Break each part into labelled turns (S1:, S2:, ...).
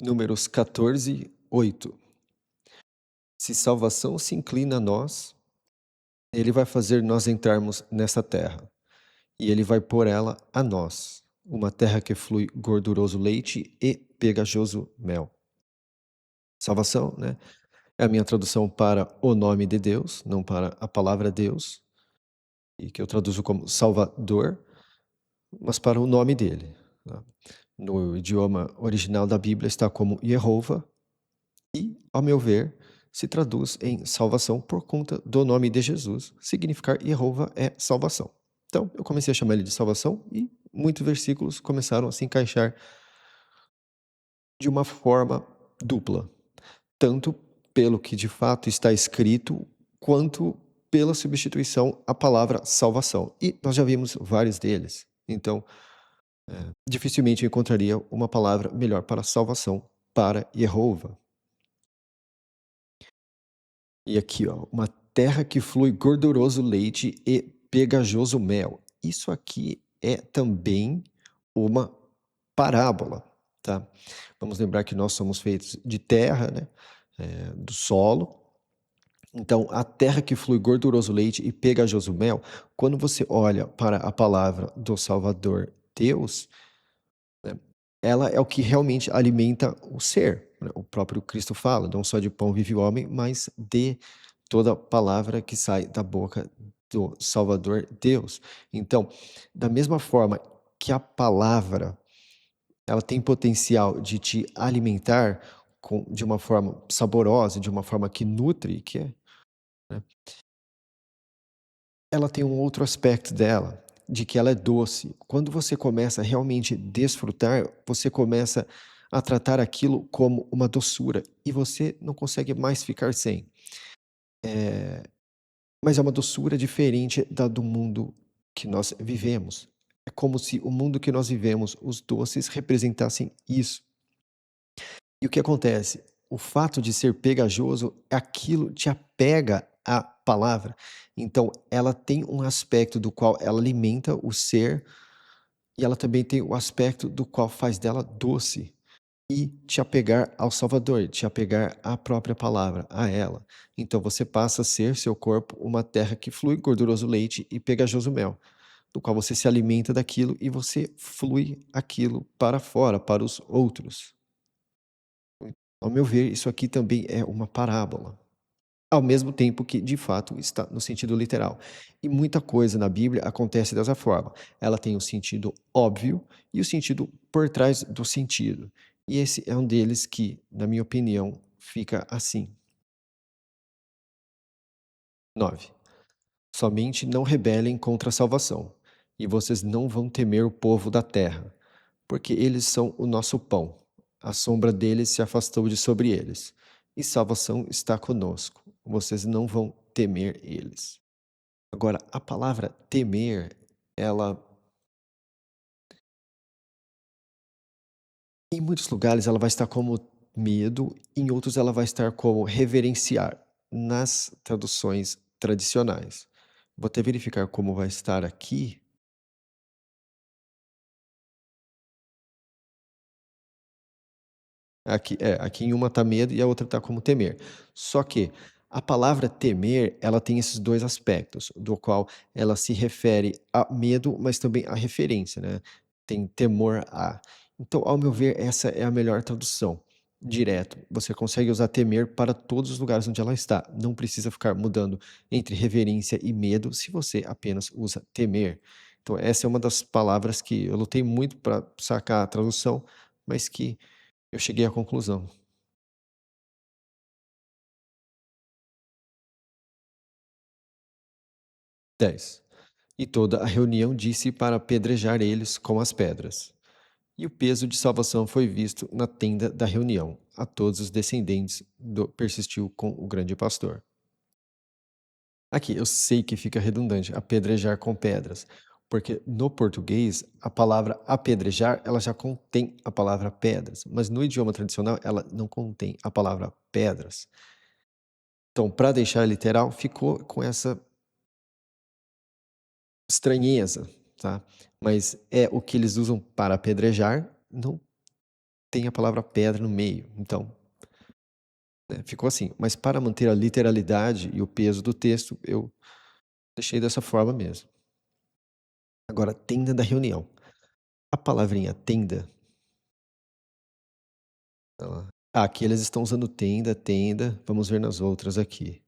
S1: Números 14, 8. Se salvação se inclina a nós, ele vai fazer nós entrarmos nessa terra, e ele vai pôr ela a nós, uma terra que flui gorduroso leite e pegajoso mel. Salvação, né, é a minha tradução para o nome de Deus, não para a palavra Deus, e que eu traduzo como Salvador, mas para o nome dele, tá. No idioma original da Bíblia está como Jeová, e, ao meu ver, se traduz em salvação por conta do nome de Jesus. Significar Jeová é salvação. Então, eu comecei a chamar ele de salvação e muitos versículos começaram a se encaixar de uma forma dupla, tanto pelo que de fato está escrito, quanto pela substituição à palavra salvação. E nós já vimos vários deles. Então, dificilmente eu encontraria uma palavra melhor para salvação para Jeová. E aqui, ó, uma terra que flui gorduroso leite e pegajoso mel. Isso aqui é também uma parábola, tá? Vamos lembrar que nós somos feitos de terra, né? Do solo. Então, a terra que flui gorduroso leite e pegajoso mel, quando você olha para a palavra do Salvador Deus, né, ela é o que realmente alimenta o ser, né? O próprio Cristo fala, não só de pão vive o homem, mas de toda palavra que sai da boca do Salvador Deus. Então, da mesma forma que a palavra, ela tem potencial de te alimentar de uma forma saborosa, de uma forma que nutre, que é, né, ela tem um outro aspecto dela, de que ela é doce. Quando você começa a realmente desfrutar, você começa a tratar aquilo como uma doçura e você não consegue mais ficar sem. Mas é uma doçura diferente da do mundo que nós vivemos. É como se o mundo que nós vivemos, os doces representassem isso. E o que acontece? O fato de ser pegajoso, aquilo te apega à palavra. Então, ela tem um aspecto do qual ela alimenta o ser, e ela também tem o aspecto do qual faz dela doce. E te apegar ao Salvador, te apegar à própria palavra, a ela. Então você passa a ser, seu corpo, uma terra que flui gorduroso leite e pegajoso mel, do qual você se alimenta daquilo e você flui aquilo para fora, para os outros. Ao meu ver, isso aqui também é uma parábola, ao mesmo tempo que, de fato, está no sentido literal. E muita coisa na Bíblia acontece dessa forma. Ela tem o sentido óbvio e o sentido por trás do sentido. E esse é um deles que, na minha opinião, fica assim. 9. Somente não rebelem contra a salvação, e vocês não vão temer o povo da terra, porque eles são o nosso pão. A sombra deles se afastou de sobre eles, e salvação está conosco. Vocês não vão temer eles. Agora, a palavra temer, ela em muitos lugares ela vai estar como medo, em outros ela vai estar como reverenciar, nas traduções tradicionais. Vou até verificar como vai estar aqui. Aqui em uma está medo e a outra está como temer. Só que a palavra temer, ela tem esses 2 aspectos, do qual ela se refere a medo, mas também a referência, né, tem temor a. Então, ao meu ver, essa é a melhor tradução, direto. Você consegue usar temer para todos os lugares onde ela está, não precisa ficar mudando entre reverência e medo, se você apenas usa temer. Então essa é uma das palavras que eu lutei muito para sacar a tradução, mas que eu cheguei à conclusão. 10. E toda a reunião disse para apedrejar eles com as pedras. E o peso de salvação foi visto na tenda da reunião. A todos os descendentes persistiu com o grande pastor. Aqui, eu sei que fica redundante, apedrejar com pedras, porque no português a palavra apedrejar ela já contém a palavra pedras, mas no idioma tradicional ela não contém a palavra pedras. Então, para deixar literal, ficou com essa estranheza, tá? Mas é o que eles usam para apedrejar, não tem a palavra pedra no meio, então, né, ficou assim. Mas para manter a literalidade e o peso do texto, eu deixei dessa forma mesmo. Agora, tenda da reunião. A palavrinha tenda, aqui eles estão usando tenda, tenda, vamos ver nas outras aqui.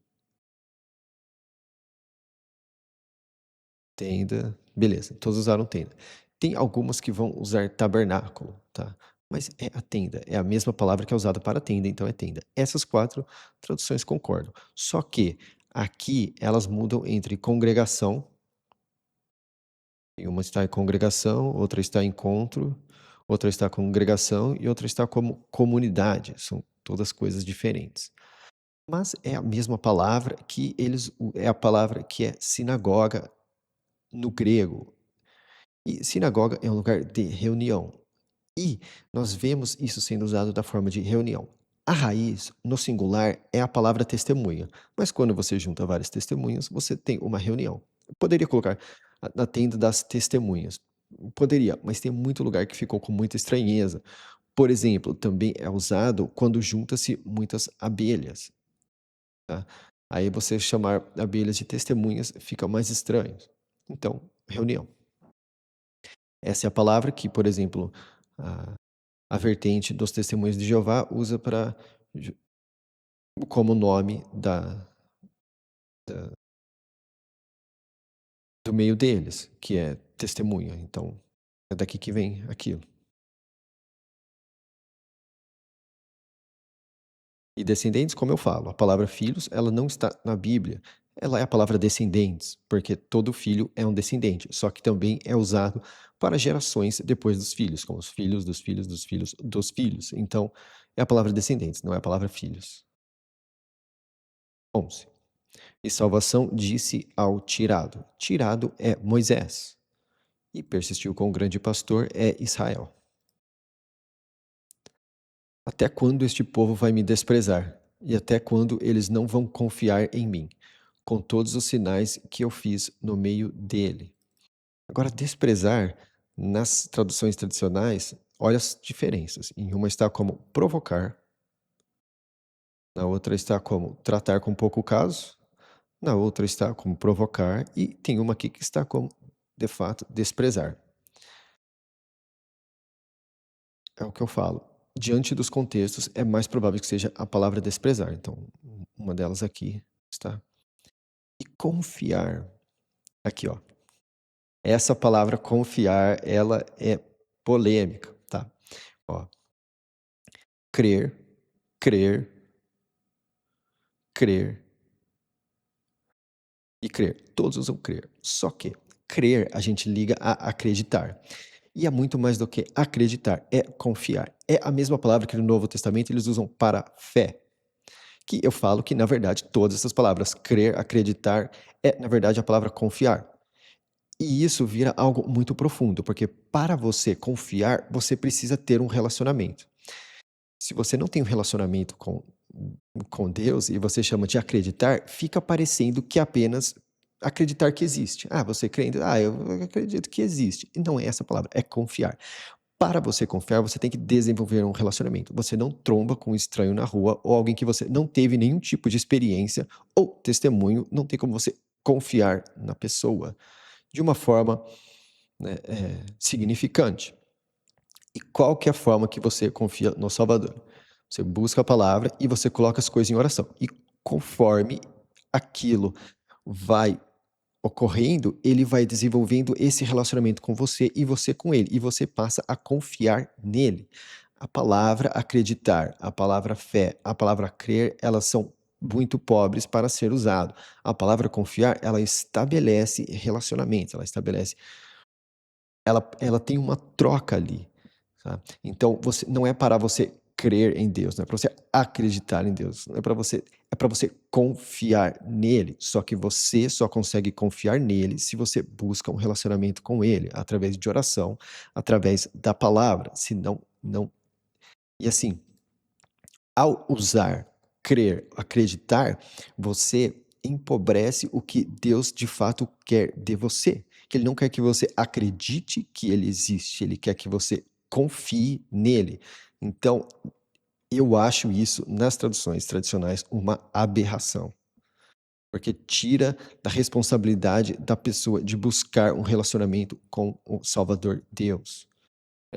S1: Tenda, beleza, todos usaram tenda. Tem algumas que vão usar tabernáculo, tá? Mas é a tenda, é a mesma palavra que é usada para tenda, então é tenda. Essas 4 traduções concordam. Só que aqui elas mudam entre congregação, e uma está em congregação, outra está em encontro, outra está congregação e outra está como comunidade. São todas coisas diferentes. Mas é a mesma palavra que é a palavra que é sinagoga no grego. E sinagoga é um lugar de reunião. E nós vemos isso sendo usado da forma de reunião. A raiz, no singular, é a palavra testemunha, mas quando você junta várias testemunhas, você tem uma reunião. Eu poderia colocar na tenda das testemunhas. Poderia, mas tem muito lugar que ficou com muita estranheza. Por exemplo, também é usado quando junta-se muitas abelhas, tá? Aí você chamar abelhas de testemunhas fica mais estranho. Então, reunião. Essa é a palavra que, por exemplo, a a vertente dos Testemunhos de Jeová usa para como nome do meio deles, que é testemunha. Então, é daqui que vem aquilo. E descendentes, como eu falo, a palavra filhos, ela não está na Bíblia. Ela é a palavra descendentes, porque todo filho é um descendente, só que também é usado para gerações depois dos filhos, como os filhos dos filhos dos filhos dos filhos. Então, é a palavra descendentes, não é a palavra filhos. 11. E salvação disse ao tirado. Tirado é Moisés. E persistiu com o grande pastor é Israel. Até quando este povo vai me desprezar? E até quando eles não vão confiar em mim? Com todos os sinais que eu fiz no meio dele. Agora, desprezar, nas traduções tradicionais, olha as diferenças. Em uma está como provocar, na outra está como tratar com pouco caso, na outra está como provocar, e tem uma aqui que está como, de fato, desprezar. É o que eu falo. Diante dos contextos, é mais provável que seja a palavra desprezar. Então, uma delas aqui está. E confiar. Aqui, ó. Essa palavra confiar, ela é polêmica, tá? Ó. Crer, crer, crer e crer. Todos usam crer. Só que crer a gente liga a acreditar. E é muito mais do que acreditar, é confiar. É a mesma palavra que no Novo Testamento eles usam para fé. Que eu falo que, na verdade, todas essas palavras, crer, acreditar, é, na verdade, a palavra confiar. E isso vira algo muito profundo, porque para você confiar, você precisa ter um relacionamento. Se você não tem um relacionamento com Deus e você chama de acreditar, fica parecendo que é apenas acreditar que existe. Ah, você crê? Ah, eu acredito que existe. E não é essa a palavra, é confiar. Para você confiar, você tem que desenvolver um relacionamento. Você não tromba com um estranho na rua ou alguém que você não teve nenhum tipo de experiência ou testemunho, não tem como você confiar na pessoa de uma forma, né, significante. E qual que é a forma que você confia no Salvador? Você busca a palavra e você coloca as coisas em oração. E conforme aquilo vai ocorrendo, ele vai desenvolvendo esse relacionamento com você e você com ele, e você passa a confiar nele. A palavra acreditar, a palavra fé, a palavra crer, elas são muito pobres para ser usado. A palavra confiar, ela estabelece relacionamentos, ela tem uma troca ali, sabe. Então você não é para você crer em Deus, não é para você acreditar em Deus, não é para você é para você confiar nele, só que você só consegue confiar nele se você busca um relacionamento com ele, através de oração, através da palavra, senão não. E assim, ao usar crer, acreditar, você empobrece o que Deus de fato quer de você. Que Ele não quer que você acredite que Ele existe, Ele quer que você confie nele. Então, eu acho isso, nas traduções tradicionais, uma aberração, porque tira da responsabilidade da pessoa de buscar um relacionamento com o Salvador Deus.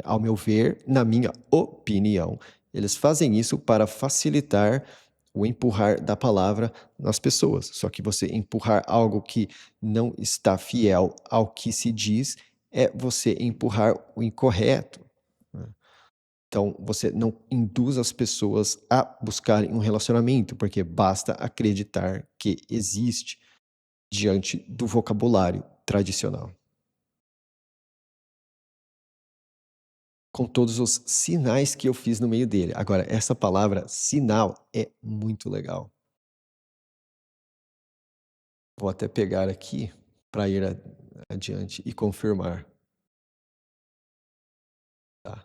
S1: Ao meu ver, na minha opinião, eles fazem isso para facilitar o empurrar da palavra nas pessoas. Só que você empurrar algo que não está fiel ao que se diz é você empurrar o incorreto, né. Então, você não induz as pessoas a buscarem um relacionamento, porque basta acreditar que existe diante do vocabulário tradicional. Com todos os sinais que eu fiz no meio dele. Agora, essa palavra sinal é muito legal. Vou até pegar aqui para ir adiante e confirmar, tá?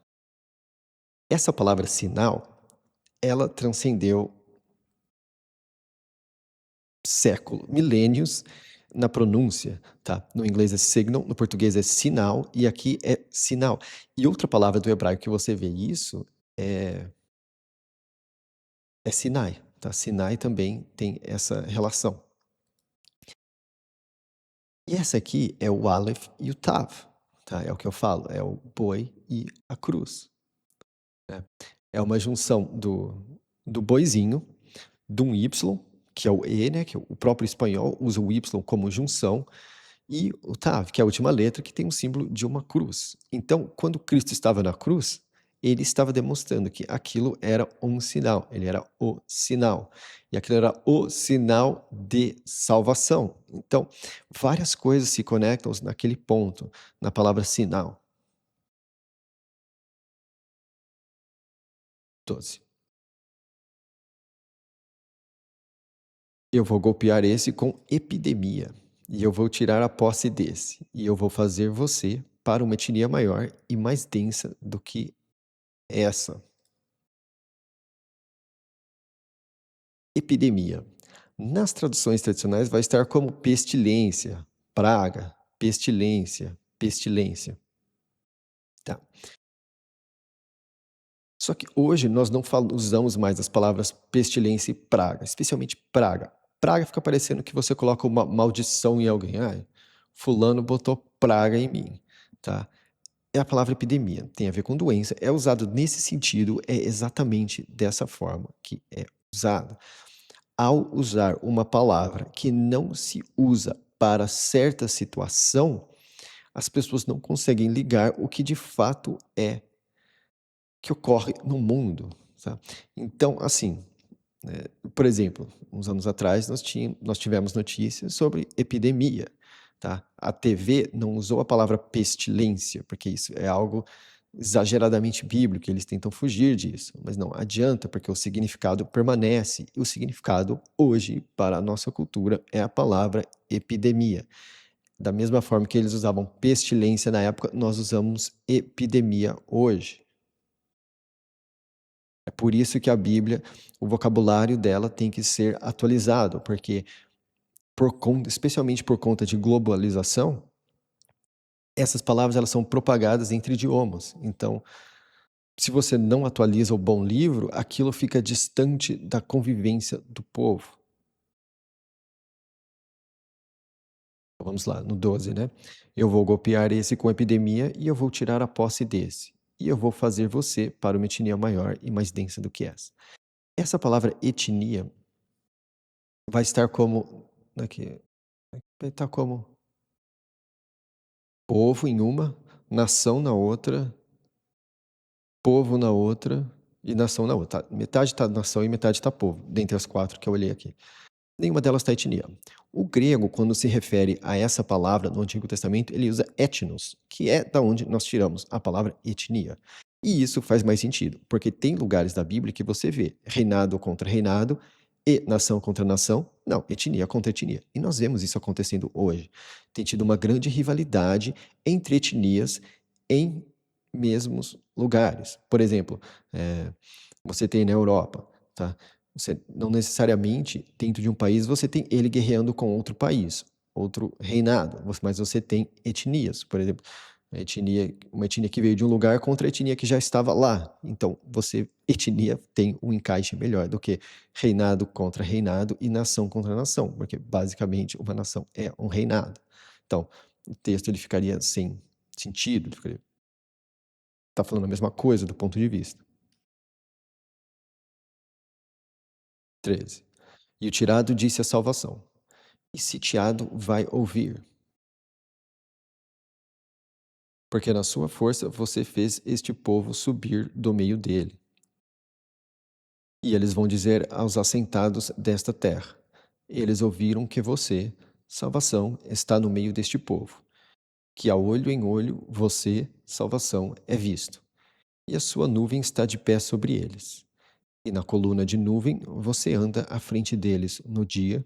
S1: Essa palavra sinal, ela transcendeu século, milênios na pronúncia, tá? No inglês é signal, no português é sinal e aqui é sinal. E outra palavra do hebraico que você vê isso é Sinai, tá? Sinai também tem essa relação. E essa aqui é o Aleph e o Tav, tá? É o que eu falo, é o boi e a cruz, né? É uma junção do boizinho, de um Y, que é o E, né, que o próprio espanhol usa o Y como junção, e o Tav, que é a última letra, que tem o símbolo de uma cruz. Então, quando Cristo estava na cruz, ele estava demonstrando que aquilo era um sinal, ele era o sinal. E aquilo era o sinal de salvação. Então, várias coisas se conectam naquele ponto, na palavra sinal. 12. Eu vou golpear esse com epidemia, e eu vou tirar a posse desse, e eu vou fazer você para uma etnia maior e mais densa do que essa. Epidemia. Nas traduções tradicionais vai estar como pestilência, praga, pestilência, pestilência, tá. Só que hoje nós não usamos mais as palavras pestilência e praga, especialmente praga. Praga fica parecendo que você coloca uma maldição em alguém. "Ai, fulano botou praga em mim", tá. É a palavra epidemia, tem a ver com doença, é usado nesse sentido, é exatamente dessa forma que é usado. Ao usar uma palavra que não se usa para certa situação, as pessoas não conseguem ligar o que de fato é que ocorre no mundo, tá. Então, assim, por exemplo, uns anos atrás nós tivemos notícias sobre epidemia, tá. A TV não usou a palavra pestilência, porque isso é algo exageradamente bíblico, eles tentam fugir disso, mas não adianta, porque o significado permanece, e o significado hoje, para a nossa cultura, é a palavra epidemia. Da mesma forma que eles usavam pestilência na época, nós usamos epidemia hoje. É por isso que a Bíblia, o vocabulário dela tem que ser atualizado, porque especialmente por conta de globalização, essas palavras elas são propagadas entre idiomas. Então, se você não atualiza o bom livro, aquilo fica distante da convivência do povo. Então, vamos lá, no 12, né? Eu vou golpear esse com epidemia e eu vou tirar a posse desse. E eu vou fazer você para uma etnia maior e mais densa do que essa. Essa palavra etnia vai estar como. Aqui, vai estar como povo em uma, nação na outra, povo na outra e nação na outra. Tá? Metade está nação e metade está povo, dentre as quatro que eu olhei aqui. Nenhuma delas está etnia. O grego, quando se refere a essa palavra no Antigo Testamento, ele usa etnos, que é da onde nós tiramos a palavra etnia. E isso faz mais sentido, porque tem lugares da Bíblia que você vê reinado contra reinado e nação contra nação, não, etnia contra etnia. E nós vemos isso acontecendo hoje. Tem tido uma grande rivalidade entre etnias em mesmos lugares. Por exemplo, você tem na Europa, tá? Você não necessariamente, dentro de um país, você tem ele guerreando com outro país, outro reinado, mas você tem etnias, por exemplo. Uma etnia que veio de um lugar contra a etnia que já estava lá. Então, etnia tem um encaixe melhor do que reinado contra reinado e nação contra nação, porque basicamente uma nação é um reinado. Então, o texto ele ficaria sem sentido, ele ficaria tá falando a mesma coisa do ponto de vista. 13. E o tirado disse a salvação: "E sitiado vai ouvir, porque na sua força você fez este povo subir do meio dele." E eles vão dizer aos assentados desta terra: eles ouviram que você, salvação, está no meio deste povo, que a olho em olho você, salvação, é visto. E a sua nuvem está de pé sobre eles. E na coluna de nuvem você anda à frente deles no dia,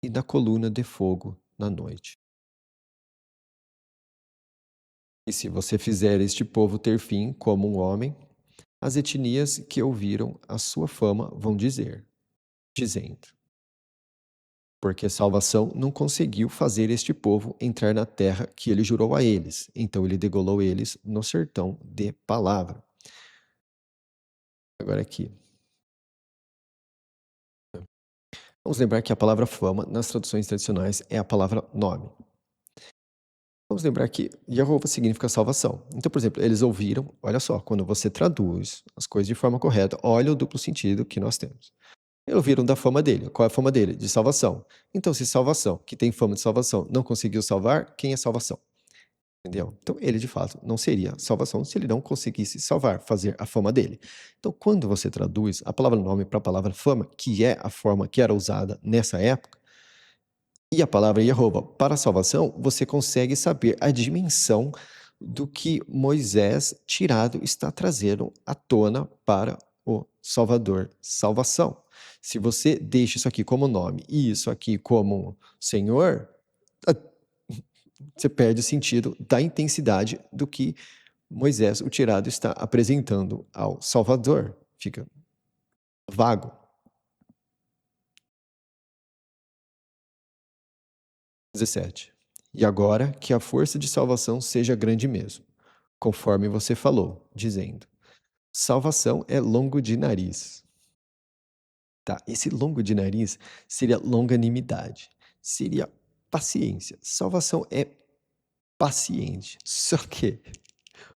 S1: e na coluna de fogo na noite. E se você fizer este povo ter fim como um homem, as etnias que ouviram a sua fama vão dizer, dizendo: porque a salvação não conseguiu fazer este povo entrar na terra que ele jurou a eles. Então ele degolou eles no sertão de palavra. Agora aqui. Vamos lembrar que a palavra fama, nas traduções tradicionais, é a palavra nome. Vamos lembrar que Jeová significa salvação. Então, por exemplo, eles ouviram, olha só, quando você traduz as coisas de forma correta, olha o duplo sentido que nós temos. Eles ouviram da fama dele. Qual é a fama dele? De salvação. Então, se salvação, que tem fama de salvação, não conseguiu salvar, quem é salvação? Entendeu? Então, ele de fato não seria salvação se ele não conseguisse salvar, fazer a fama dele. Então, quando você traduz a palavra nome para a palavra fama, que é a forma que era usada nessa época, e a palavra Jeová para a salvação, você consegue saber a dimensão do que Moisés tirado está trazendo à tona para o Salvador, salvação. Se você deixa isso aqui como nome e isso aqui como Senhor, você perde o sentido da intensidade do que Moisés, o tirado, está apresentando ao Salvador. Fica vago. 17. E agora que a força de salvação seja grande mesmo, conforme você falou, dizendo: salvação é longo de nariz. Tá? Esse longo de nariz seria longanimidade, seria paciência. Salvação é paciente. Só que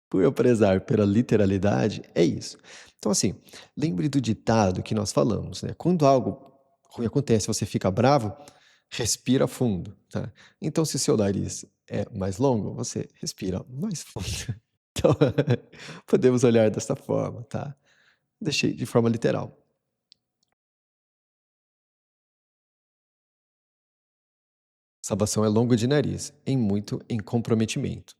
S1: por eu prezar pela literalidade, é isso. Então, assim, lembre do ditado que nós falamos, né? Quando algo ruim acontece, você fica bravo, respira fundo, tá? Então, se o seu nariz é mais longo, você respira mais fundo. Então, podemos olhar dessa forma, tá? Deixei de forma literal. Salvação é longo de nariz, em muito em comprometimento,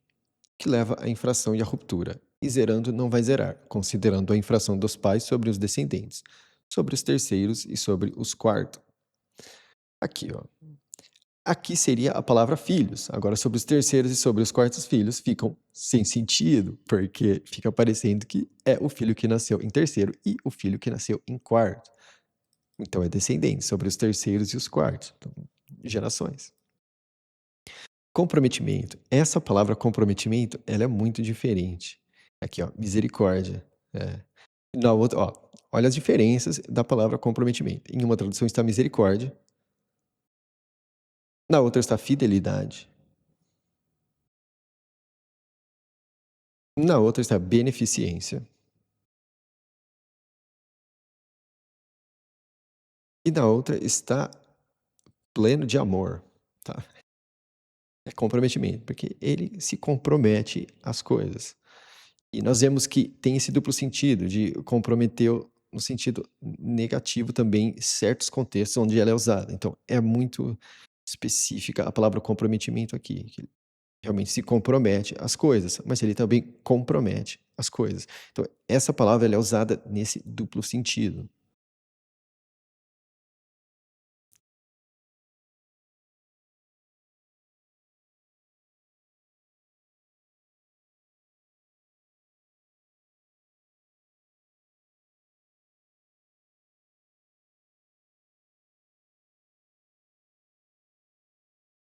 S1: que leva à infração e à ruptura, e zerando não vai zerar, considerando a infração dos pais sobre os descendentes, sobre os terceiros e sobre os quartos. Aqui, ó. Aqui seria a palavra filhos. Agora, sobre os terceiros e sobre os quartos filhos ficam sem sentido, porque fica parecendo que é o filho que nasceu em terceiro e o filho que nasceu em quarto. Então, é descendente sobre os terceiros e os quartos. Então, gerações. Comprometimento. Essa palavra comprometimento, ela é muito diferente. Aqui, ó, misericórdia. É. Na outra, ó, olha as diferenças da palavra comprometimento. Em uma tradução está misericórdia, na outra está fidelidade, na outra está beneficência e na outra está pleno de amor, tá? É comprometimento, porque ele se compromete às coisas. E nós vemos que tem esse duplo sentido de comprometer no sentido negativo também certos contextos onde ela é usada. Então, é muito específica a palavra comprometimento aqui, que ele realmente se compromete às coisas, mas ele também compromete as coisas. Então, essa palavra ela é usada nesse duplo sentido.